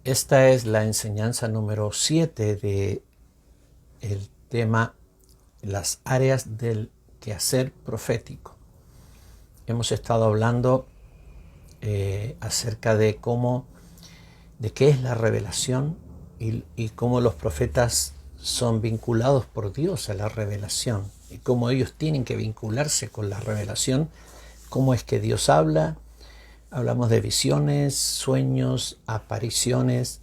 Esta es la enseñanza número 7 de el tema las áreas del quehacer profético. Hemos estado hablando acerca de qué es la revelación y cómo los profetas son vinculados por Dios a la revelación y cómo ellos tienen que vincularse con la revelación, cómo es que Dios habla. Hablamos de visiones, sueños, apariciones,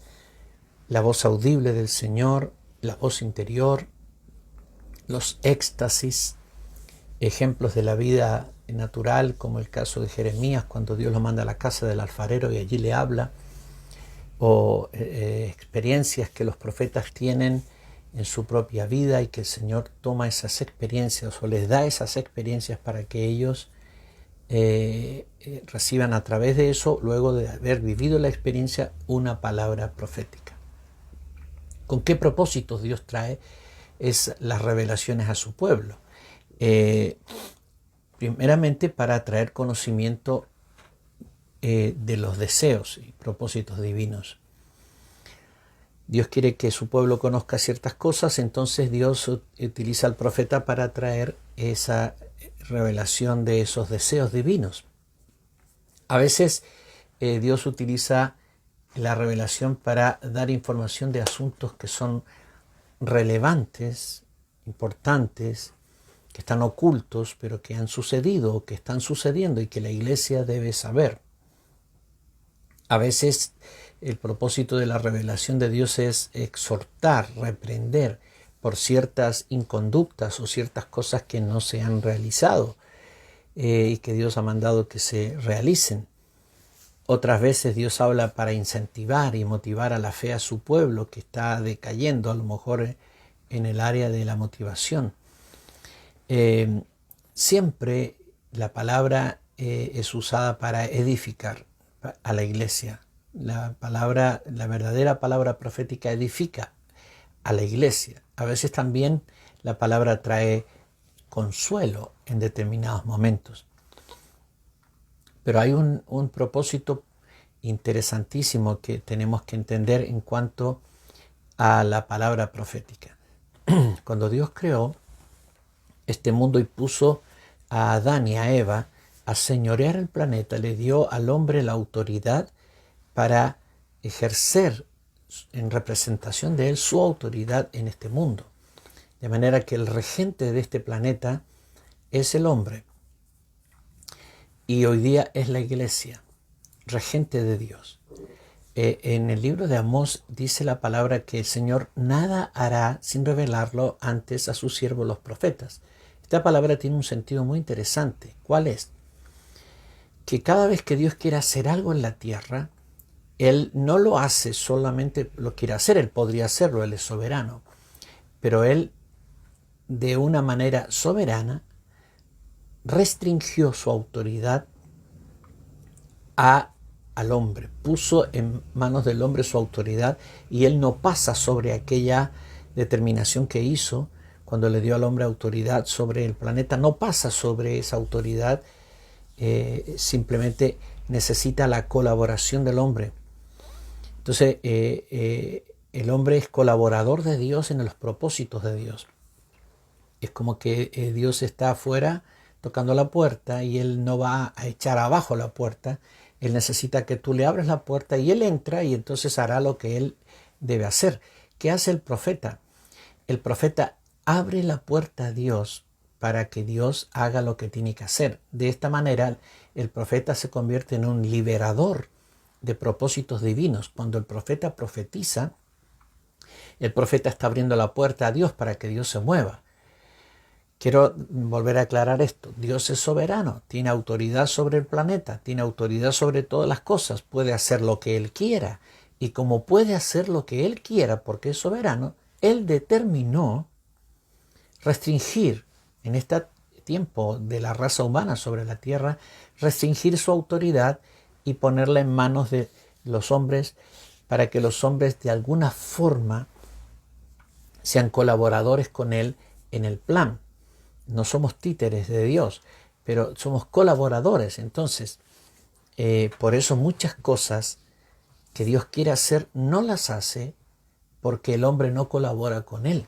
la voz audible del Señor, la voz interior, los éxtasis, ejemplos de la vida natural, como el caso de Jeremías, cuando Dios lo manda a la casa del alfarero y allí le habla, o experiencias que los profetas tienen en su propia vida y que el Señor toma esas experiencias o les da esas experiencias para que ellos reciban a través de eso, luego de haber vivido la experiencia, una palabra profética. ¿Con qué propósitos Dios trae las revelaciones a su pueblo? Primeramente para traer conocimiento de los deseos y propósitos divinos. Dios quiere que su pueblo conozca ciertas cosas, entonces Dios utiliza al profeta para traer esa revelación de esos deseos divinos. A veces Dios utiliza la revelación para dar información de asuntos que son relevantes, importantes, que están ocultos, pero que han sucedido o que están sucediendo y que la iglesia debe saber. A veces el propósito de la revelación de Dios es exhortar, reprender por ciertas inconductas o ciertas cosas que no se han realizado y que Dios ha mandado que se realicen. Otras veces Dios habla para incentivar y motivar a la fe a su pueblo que está decayendo, a lo mejor en el área de la motivación. Siempre la palabra es usada para edificar a la iglesia. La verdadera palabra profética edifica a la iglesia. A veces también la palabra trae consuelo en determinados momentos. Pero hay un propósito interesantísimo que tenemos que entender en cuanto a la palabra profética. Cuando Dios creó este mundo y puso a Adán y a Eva a señorear el planeta, le dio al hombre la autoridad para ejercer en representación de él su autoridad en este mundo. De manera que el regente de este planeta es el hombre. Y hoy día es la iglesia, regente de Dios. En el libro de Amós dice la palabra que el Señor nada hará sin revelarlo antes a sus siervos los profetas. Esta palabra tiene un sentido muy interesante. ¿Cuál es? Que cada vez que Dios quiere hacer algo en la tierra, Él no lo hace solamente, lo quiere hacer, Él podría hacerlo, Él es soberano. Pero Él, de una manera soberana, restringió su autoridad al hombre, puso en manos del hombre su autoridad y él no pasa sobre aquella determinación que hizo cuando le dio al hombre autoridad sobre el planeta, no pasa sobre esa autoridad, simplemente necesita la colaboración del hombre. Entonces el hombre es colaborador de Dios en los propósitos de Dios. Es como que Dios está afuera tocando la puerta y Él no va a echar abajo la puerta. Él necesita que tú le abras la puerta y Él entra y entonces hará lo que Él debe hacer. ¿Qué hace el profeta? El profeta abre la puerta a Dios para que Dios haga lo que tiene que hacer. De esta manera el profeta se convierte en un liberador de propósitos divinos. Cuando el profeta profetiza, el profeta está abriendo la puerta a Dios para que Dios se mueva. Quiero volver a aclarar esto. Dios es soberano, tiene autoridad sobre el planeta, tiene autoridad sobre todas las cosas, puede hacer lo que Él quiera. Y como puede hacer lo que Él quiera porque es soberano, Él determinó restringir en este tiempo de la raza humana sobre la tierra, restringir su autoridad y ponerla en manos de los hombres para que los hombres de alguna forma sean colaboradores con Él en el plan. No somos títeres de Dios, pero somos colaboradores. Entonces, por eso muchas cosas que Dios quiere hacer no las hace porque el hombre no colabora con él.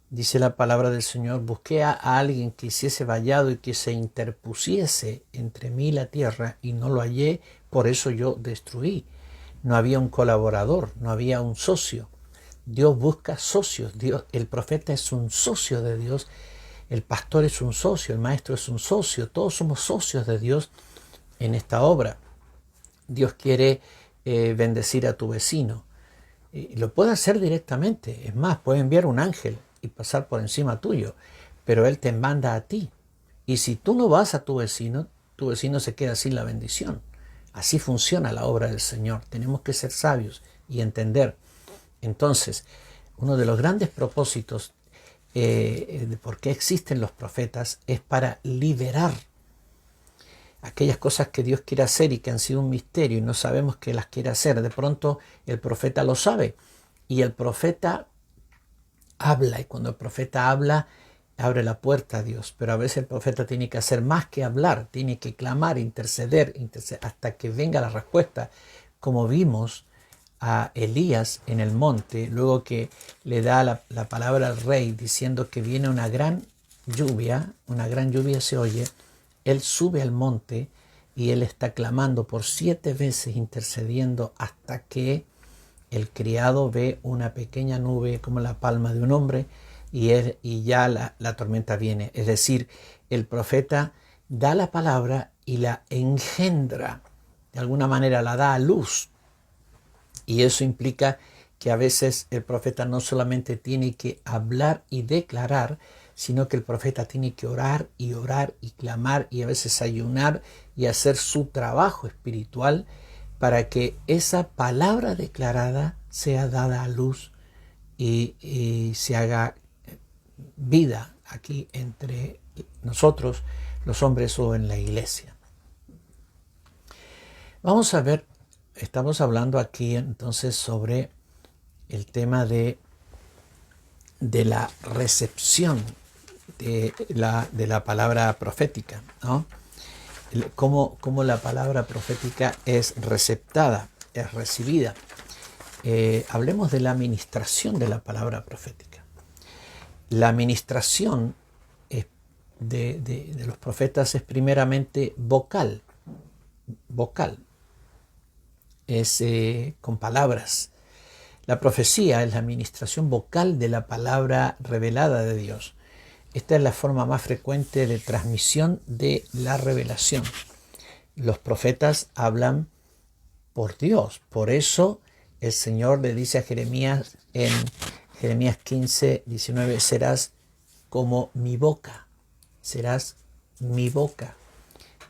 Dice la palabra del Señor: busqué a alguien que hiciese vallado y que se interpusiese entre mí y la tierra, y no lo hallé, por eso yo destruí. No había un colaborador, no había un socio. Dios busca socios. El profeta es un socio de Dios, el pastor es un socio, el maestro es un socio. Todos somos socios de Dios en esta obra. Dios quiere bendecir a tu vecino. Lo puede hacer directamente. Es más, puede enviar un ángel y pasar por encima tuyo, pero Él te manda a ti. Y si tú no vas a tu vecino se queda sin la bendición. Así funciona la obra del Señor. Tenemos que ser sabios y entender. Entonces, uno de los grandes propósitos de por qué existen los profetas es para liberar aquellas cosas que Dios quiere hacer y que han sido un misterio y no sabemos que las quiere hacer. De pronto el profeta lo sabe y el profeta habla, y cuando el profeta habla, abre la puerta a Dios. Pero a veces el profeta tiene que hacer más que hablar, tiene que clamar, interceder hasta que venga la respuesta, como vimos a Elías en el monte, luego que le da la palabra al rey diciendo que viene una gran lluvia se oye. Él sube al monte y él está clamando por 7 veces, intercediendo, hasta que el criado ve una pequeña nube como la palma de un hombre y ya la tormenta viene. Es decir, el profeta da la palabra y la engendra, de alguna manera la da a luz. Y eso implica que a veces el profeta no solamente tiene que hablar y declarar, sino que el profeta tiene que orar y clamar y a veces ayunar y hacer su trabajo espiritual para que esa palabra declarada sea dada a luz y se haga vida aquí entre nosotros, los hombres, o en la iglesia. Vamos a ver, estamos hablando aquí entonces sobre el tema de la recepción de la palabra profética, ¿no? Cómo la palabra profética es receptada, es recibida. Hablemos de la administración de la palabra profética. La administración de los profetas es primeramente vocal. Es con palabras. La profecía es la administración vocal de la palabra revelada de Dios. Esta es la forma más frecuente de transmisión de la revelación. Los profetas hablan por Dios. Por eso el Señor le dice a Jeremías en Jeremías 15, 19, serás como mi boca. Serás mi boca.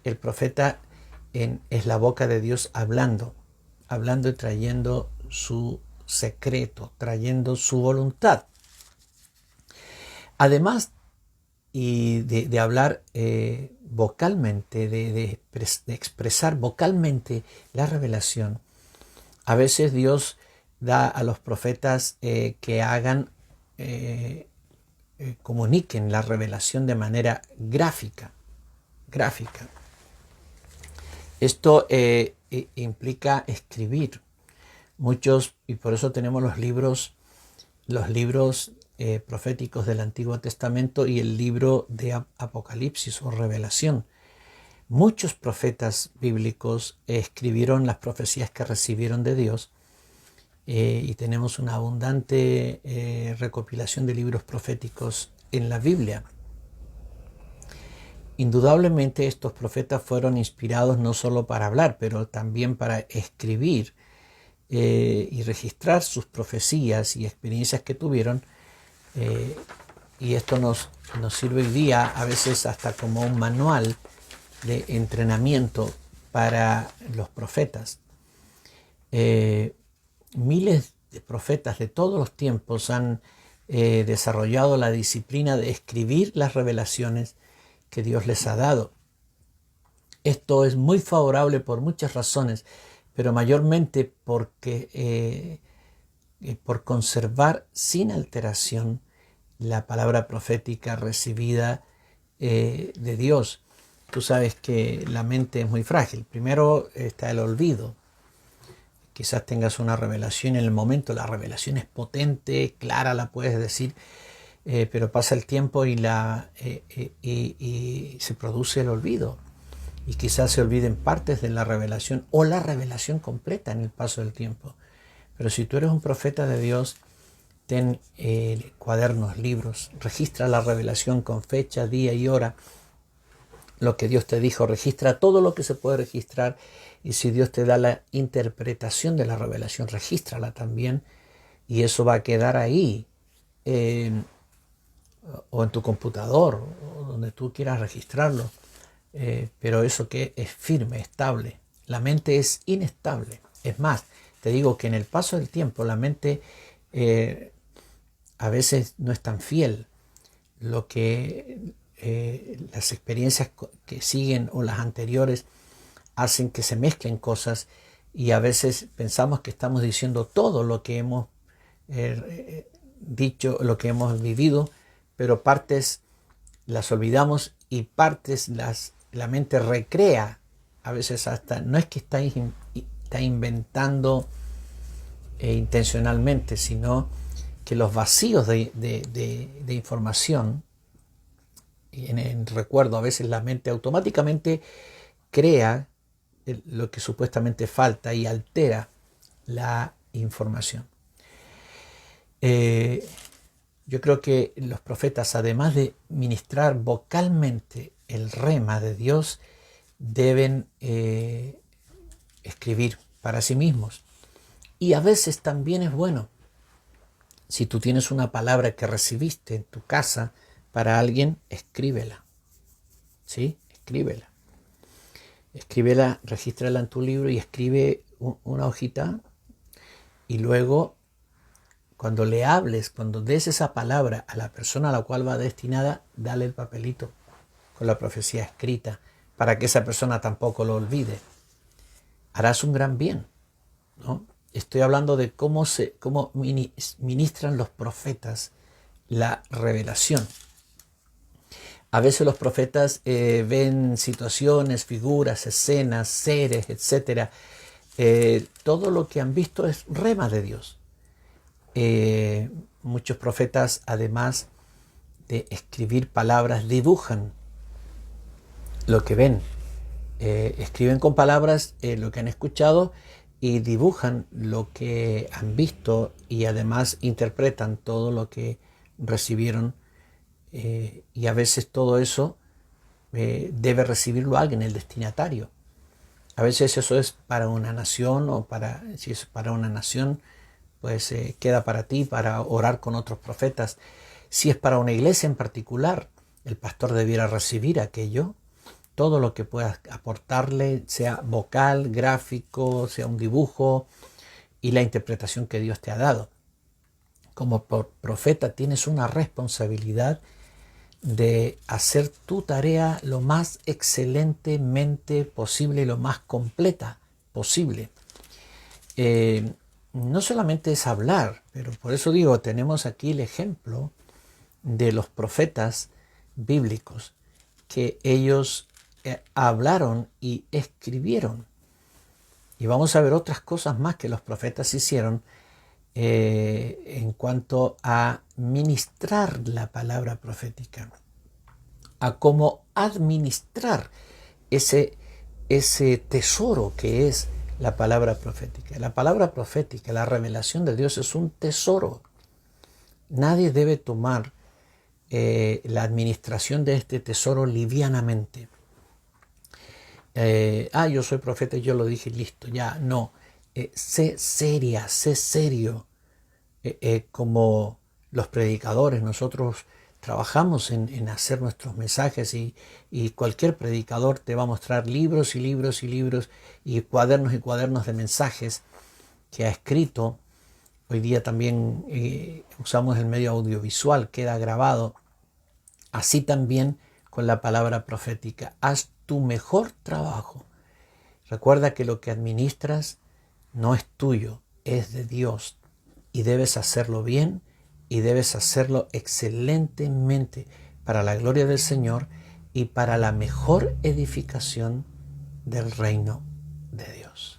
El profeta es la boca de Dios hablando y trayendo su secreto, trayendo su voluntad. Además y de hablar vocalmente, de expresar vocalmente la revelación, a veces Dios da a los profetas que hagan, comuniquen la revelación de manera gráfica. Esto implica escribir muchos, y por eso tenemos los libros proféticos del Antiguo Testamento y el libro de Apocalipsis o Revelación. Muchos profetas bíblicos escribieron las profecías que recibieron de Dios y tenemos una abundante recopilación de libros proféticos en la Biblia. Indudablemente estos profetas fueron inspirados no solo para hablar, pero también para escribir y registrar sus profecías y experiencias que tuvieron. Y esto nos sirve hoy día a veces hasta como un manual de entrenamiento para los profetas. Miles de profetas de todos los tiempos han desarrollado la disciplina de escribir las revelaciones que Dios les ha dado. Esto es muy favorable por muchas razones, pero mayormente porque por conservar sin alteración la palabra profética recibida de Dios. Tú sabes que la mente es muy frágil. Primero está el olvido. Quizás tengas una revelación en el momento, la revelación es potente, clara, la puedes decir, pero pasa el tiempo y se produce el olvido. Y quizás se olviden partes de la revelación o la revelación completa en el paso del tiempo. Pero si tú eres un profeta de Dios, ten cuadernos, libros, registra la revelación con fecha, día y hora, lo que Dios te dijo, registra todo lo que se puede registrar, y si Dios te da la interpretación de la revelación, regístrala también, y eso va a quedar ahí, o en tu computador, o donde tú quieras registrarlo, pero eso que es firme, estable. La mente es inestable. Es más, te digo que en el paso del tiempo la mente a veces no es tan fiel. Lo que las experiencias que siguen o las anteriores hacen que se mezclen cosas, y a veces pensamos que estamos diciendo todo lo que hemos dicho, lo que hemos vivido, pero partes las olvidamos y partes la mente recrea. A veces hasta no es que está inventando intencionalmente, sino que los vacíos de información en recuerdo, a veces la mente automáticamente crea lo que supuestamente falta y altera la información. Yo creo que los profetas, además de ministrar vocalmente el rema de Dios, deben escribir para sí mismos. Y a veces también es bueno, si tú tienes una palabra que recibiste en tu casa para alguien, escríbela. ¿Sí? Escríbela. Escríbela, regístrala en tu libro y escribe una hojita, y luego cuando le hables, cuando des esa palabra a la persona a la cual va destinada, dale el papelito con la profecía escrita para que esa persona tampoco lo olvide. Harás un gran bien, ¿no? Estoy hablando de cómo ministran los profetas la revelación. A veces los profetas ven situaciones, figuras, escenas, seres, etc. Todo lo que han visto es rema de Dios. Muchos profetas, además de escribir palabras, dibujan lo que ven. Escriben con palabras lo que han escuchado y dibujan lo que han visto, y además interpretan todo lo que recibieron, y a veces todo eso debe recibirlo alguien, el destinatario. A veces eso es para una nación, o si es para una nación, pues queda para ti, para orar con otros profetas. Si es para una iglesia en particular, el pastor debiera recibir aquello, todo lo que puedas aportarle, sea vocal, gráfico, sea un dibujo, y la interpretación que Dios te ha dado. Como profeta tienes una responsabilidad de hacer tu tarea lo más excelentemente posible y lo más completa posible. No solamente es hablar, pero por eso digo, tenemos aquí el ejemplo de los profetas bíblicos, que ellos hablaron y escribieron. Y vamos a ver otras cosas más que los profetas hicieron en cuanto a ministrar la palabra profética, a cómo administrar ese tesoro que es la palabra profética. La palabra profética, la revelación de Dios, es un tesoro. Nadie debe tomar la administración de este tesoro livianamente. Yo soy profeta y yo lo dije, listo, ya, no. Sé seria, sé serio. Como los predicadores, nosotros trabajamos en hacer nuestros mensajes, y cualquier predicador te va a mostrar libros y libros y libros y cuadernos de mensajes que ha escrito. Hoy día también usamos el medio audiovisual, queda grabado. Así también con la palabra profética. Haz tu mejor trabajo. Recuerda que lo que administras no es tuyo, es de Dios, y debes hacerlo bien y debes hacerlo excelentemente para la gloria del Señor y para la mejor edificación del reino de Dios.